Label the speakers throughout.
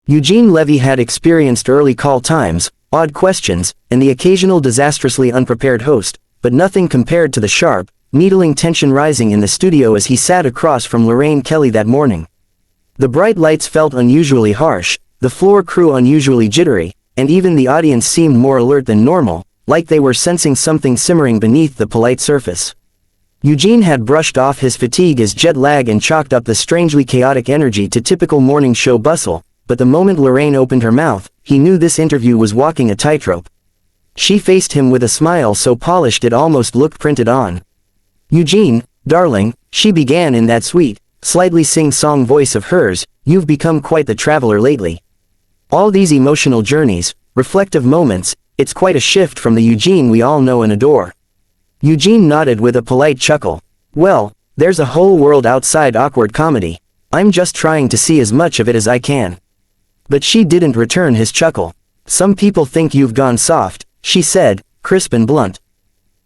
Speaker 1: Eugene Levy had experienced early call times, odd questions, and the occasional disastrously unprepared host, but nothing compared to the sharp, needling tension rising in the studio as he sat across from Lorraine Kelly that morning. The bright lights felt unusually harsh, the floor crew unusually jittery, and even the audience seemed more alert than normal, like they were sensing something simmering beneath the polite surface. Eugene had brushed off his fatigue as jet lag and chalked up the strangely chaotic energy to typical morning show bustle, but the moment Lorraine opened her mouth, he knew this interview was walking a tightrope. She faced him with a smile so polished it almost looked printed on. "Eugene, darling," she began in that sweet, slightly sing-song voice of hers, "you've become quite the traveler lately. All these emotional journeys, reflective moments, it's quite a shift from the Eugene we all know and adore." Eugene nodded with a polite chuckle. "Well, there's a whole world outside awkward comedy. I'm just trying to see as much of it as I can." But she didn't return his chuckle. "Some people think you've gone soft," she said, crisp and blunt.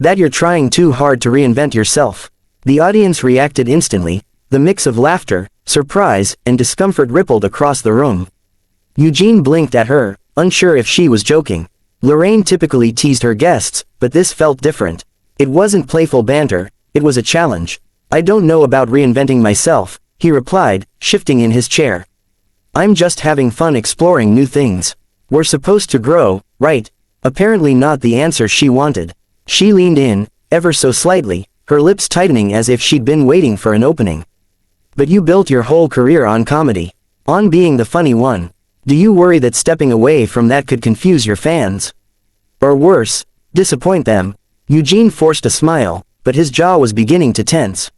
Speaker 1: "That you're trying too hard to reinvent yourself." The audience reacted instantly. The mix of laughter, surprise, and discomfort rippled across the room. Eugene blinked at her, unsure if she was joking. Lorraine typically teased her guests, but this felt different. It wasn't playful banter, it was a challenge. "I don't know about reinventing myself," he replied, shifting in his chair. "I'm just having fun exploring new things. We're supposed to grow, right?" Apparently not the answer she wanted. She leaned in, ever so slightly, her lips tightening as if she'd been waiting for an opening. "But you built your whole career on comedy. On being the funny one. Do you worry that stepping away from that could confuse your fans? Or worse, disappoint them?" Eugene forced a smile, but his jaw was beginning to tense.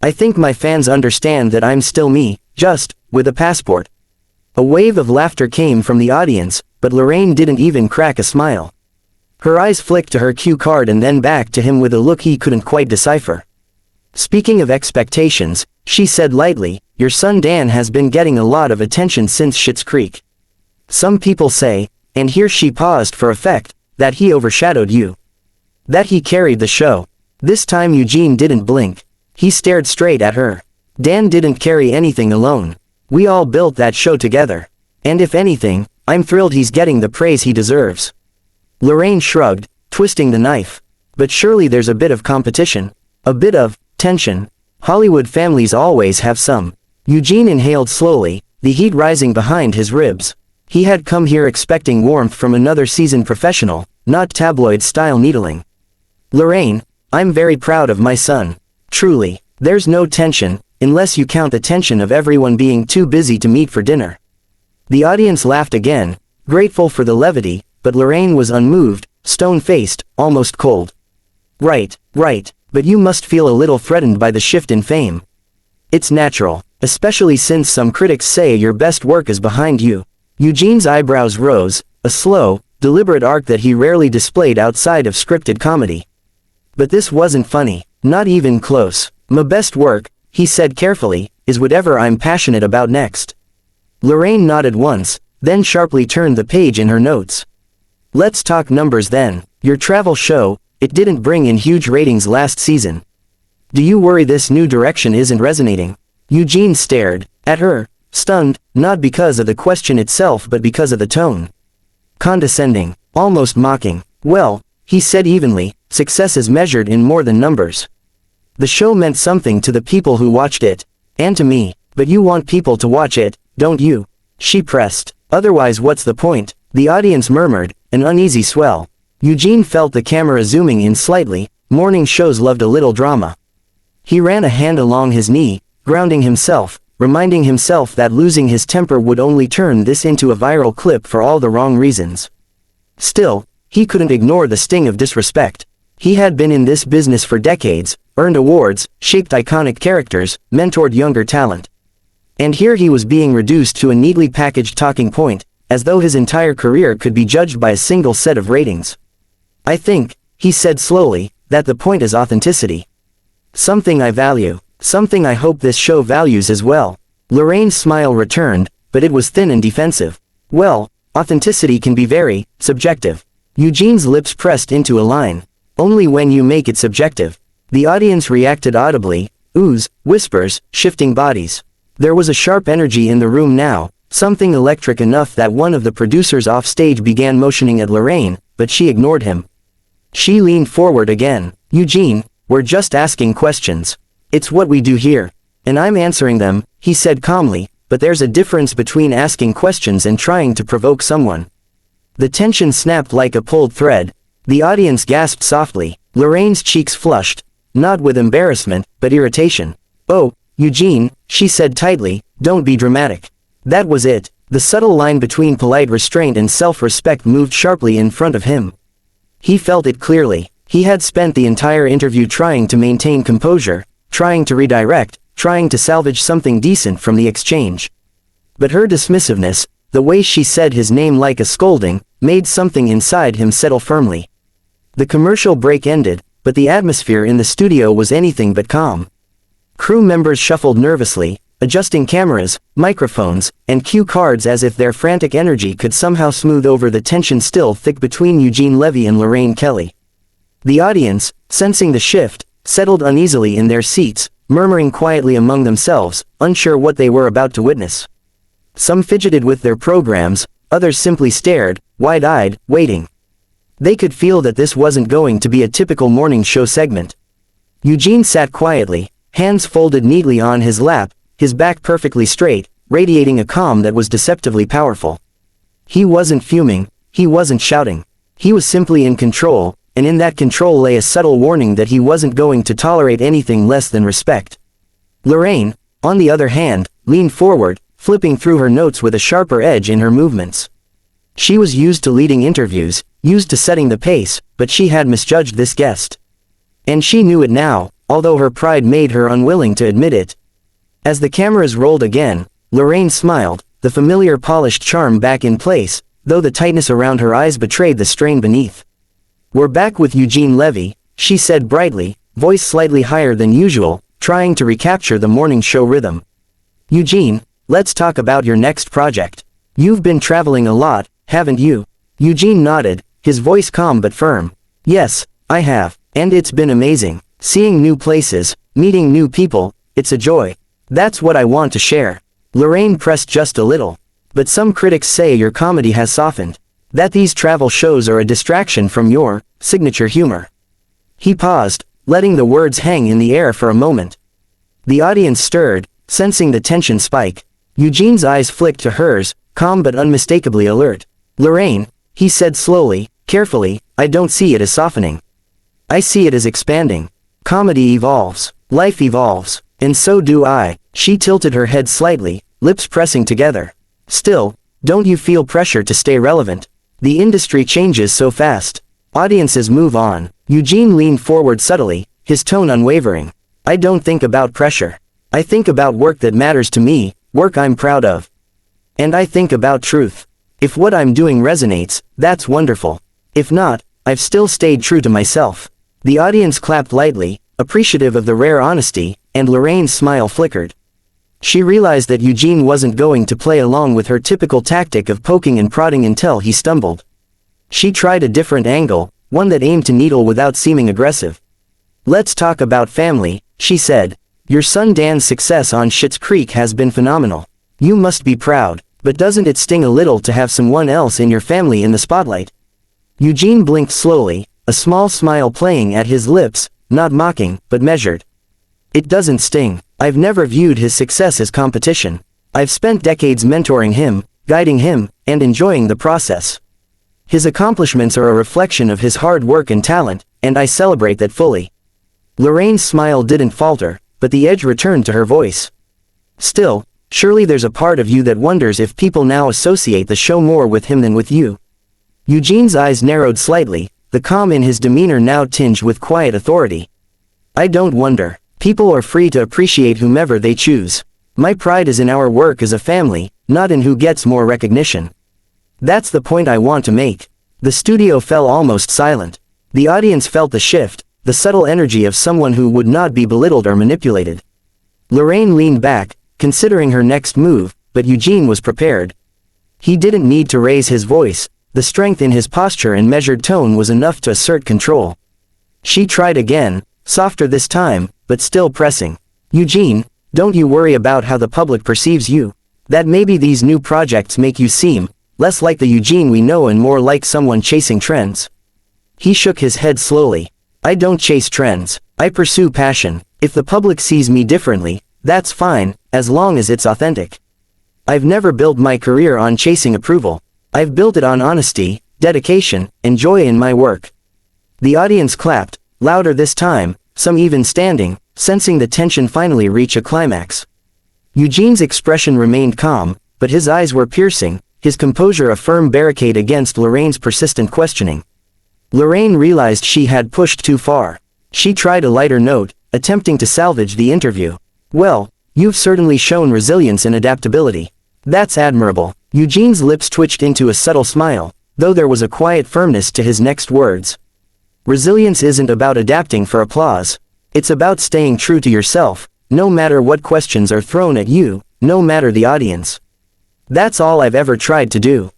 Speaker 1: "I think my fans understand that I'm still me, just, with a passport." A wave of laughter came from the audience, but Lorraine didn't even crack a smile. Her eyes flicked to her cue card and then back to him with a look he couldn't quite decipher. "Speaking of expectations," she said lightly, "your son Dan has been getting a lot of attention since Schitt's Creek. Some people say," and here she paused for effect, "that he overshadowed you. That he carried the show." This time Eugene didn't blink. He stared straight at her. "Dan didn't carry anything alone. We all built that show together. And if anything, I'm thrilled he's getting the praise he deserves." Lorraine shrugged, twisting the knife. "But surely there's a bit of competition. A bit of tension. Hollywood families always have some." Eugene inhaled slowly, the heat rising behind his ribs. He had come here expecting warmth from another seasoned professional, not tabloid-style needling. "Lorraine, I'm very proud of my son. Truly. There's no tension, unless you count the tension of everyone being too busy to meet for dinner." The audience laughed again, grateful for the levity, but Lorraine was unmoved, stone-faced, almost cold. Right, but you must feel a little threatened by the shift in fame." "It's natural, especially since some critics say your best work is behind you." Eugene's eyebrows rose, a slow, deliberate arc that he rarely displayed outside of scripted comedy. "But this wasn't funny, not even close. My best work," he said carefully, "is whatever I'm passionate about next." Lorraine nodded once, then sharply turned the page in her notes. "Let's talk numbers then. Your travel show, it didn't bring in huge ratings last season. Do you worry this new direction isn't resonating?" Eugene stared at her, stunned, not because of the question itself but because of the tone. Condescending, almost mocking. "Well," he said evenly, "success is measured in more than numbers. The show meant something to the people who watched it. And to me. But you want people to watch it, don't you?" She pressed. "Otherwise what's the point?" The audience murmured, an uneasy swell. Eugene felt the camera zooming in slightly. Morning shows loved a little drama. He ran a hand along his knee, grounding himself, reminding himself that losing his temper would only turn this into a viral clip for all the wrong reasons. Still, he couldn't ignore the sting of disrespect. He had been in this business for decades, earned awards, shaped iconic characters, mentored younger talent. And here he was being reduced to a neatly packaged talking point, as though his entire career could be judged by a single set of ratings. "I think," he said slowly, "that the point is authenticity. Something I value. Something I hope this show values as well." Lorraine's smile returned, but it was thin and defensive. "Well, authenticity can be very subjective." Eugene's lips pressed into a line. "Only when you make it subjective." The audience reacted audibly, oohs, whispers, shifting bodies. There was a sharp energy in the room now, something electric enough that one of the producers off stage began motioning at Lorraine, but she ignored him. She leaned forward again. "Eugene, we're just asking questions. It's what we do here. And I'm answering them," he said calmly, "but there's a difference between asking questions and trying to provoke someone." The tension snapped like a pulled thread. The audience gasped softly. Lorraine's cheeks flushed, not with embarrassment, but irritation. "Oh, Eugene," she said tightly, "don't be dramatic." That was it. The subtle line between polite restraint and self-respect moved sharply in front of him. He felt it clearly. He had spent the entire interview trying to maintain composure, trying to redirect, trying to salvage something decent from the exchange. But her dismissiveness, the way she said his name like a scolding, made something inside him settle firmly. The commercial break ended, but the atmosphere in the studio was anything but calm. Crew members shuffled nervously, adjusting cameras, microphones, and cue cards as if their frantic energy could somehow smooth over the tension still thick between Eugene Levy and Lorraine Kelly. The audience, sensing the shift, settled uneasily in their seats, murmuring quietly among themselves, unsure what they were about to witness. Some fidgeted with their programs, others simply stared, wide-eyed, waiting. They could feel that this wasn't going to be a typical morning show segment. Eugene sat quietly, hands folded neatly on his lap, his back perfectly straight, radiating a calm that was deceptively powerful. He wasn't fuming, he wasn't shouting. He was simply in control, and in that control lay a subtle warning that he wasn't going to tolerate anything less than respect. Lorraine, on the other hand, leaned forward, flipping through her notes with a sharper edge in her movements. She was used to leading interviews, used to setting the pace, but she had misjudged this guest. And she knew it now, although her pride made her unwilling to admit it. As the cameras rolled again, Lorraine smiled, the familiar polished charm back in place, though the tightness around her eyes betrayed the strain beneath. "We're back with Eugene Levy," she said brightly, voice slightly higher than usual, trying to recapture the morning show rhythm. "Eugene, let's talk about your next project. You've been traveling a lot, haven't you?" Eugene nodded, his voice calm but firm. "Yes, I have, and it's been amazing. Seeing new places, meeting new people, it's a joy. That's what I want to share." Lorraine pressed just a little. "But some critics say your comedy has softened. That these travel shows are a distraction from your signature humor." He paused, letting the words hang in the air for a moment. The audience stirred, sensing the tension spike. Eugene's eyes flicked to hers, calm but unmistakably alert. "Lorraine," he said slowly, carefully, "I don't see it as softening. I see it as expanding. Comedy evolves. Life evolves. And so do I." She tilted her head slightly, lips pressing together. "Still, don't you feel pressure to stay relevant? The industry changes so fast. Audiences move on." Eugene leaned forward subtly, his tone unwavering. "I don't think about pressure. I think about work that matters to me, work I'm proud of. And I think about truth. If what I'm doing resonates, that's wonderful. If not, I've still stayed true to myself." The audience clapped lightly, appreciative of the rare honesty, and Lorraine's smile flickered. She realized that Eugene wasn't going to play along with her typical tactic of poking and prodding until he stumbled. She tried a different angle, one that aimed to needle without seeming aggressive. "Let's talk about family," she said. "Your son Dan's success on Schitt's Creek has been phenomenal. You must be proud, but doesn't it sting a little to have someone else in your family in the spotlight?" Eugene blinked slowly, a small smile playing at his lips, not mocking, but measured. "It doesn't sting. I've never viewed his success as competition. I've spent decades mentoring him, guiding him, and enjoying the process. His accomplishments are a reflection of his hard work and talent, and I celebrate that fully." Lorraine's smile didn't falter, but the edge returned to her voice. "Still, surely there's a part of you that wonders if people now associate the show more with him than with you." Eugene's eyes narrowed slightly, the calm in his demeanor now tinged with quiet authority. "I don't wonder. People are free to appreciate whomever they choose. My pride is in our work as a family, not in who gets more recognition. That's the point I want to make." The studio fell almost silent. The audience felt the shift, the subtle energy of someone who would not be belittled or manipulated. Lorraine leaned back, considering her next move, but Eugene was prepared. He didn't need to raise his voice, the strength in his posture and measured tone was enough to assert control. She tried again, softer this time, but still pressing. "Eugene, don't you worry about how the public perceives you. That maybe these new projects make you seem less like the Eugene we know and more like someone chasing trends. He shook his head slowly. I don't chase trends. I pursue passion. If the public sees me differently, that's fine, as long as it's authentic. I've never built my career on chasing approval. I've built it on honesty, dedication, and joy in my work. The audience clapped, louder this time, some even standing, sensing the tension finally reach a climax. Eugene's expression remained calm, but his eyes were piercing, his composure a firm barricade against Lorraine's persistent questioning. Lorraine realized she had pushed too far. She tried a lighter note, attempting to salvage the interview. Well, you've certainly shown resilience and adaptability. That's admirable. Eugene's lips twitched into a subtle smile, though there was a quiet firmness to his next words. Resilience isn't about adapting for applause. It's about staying true to yourself, no matter what questions are thrown at you, no matter the audience. That's all I've ever tried to do.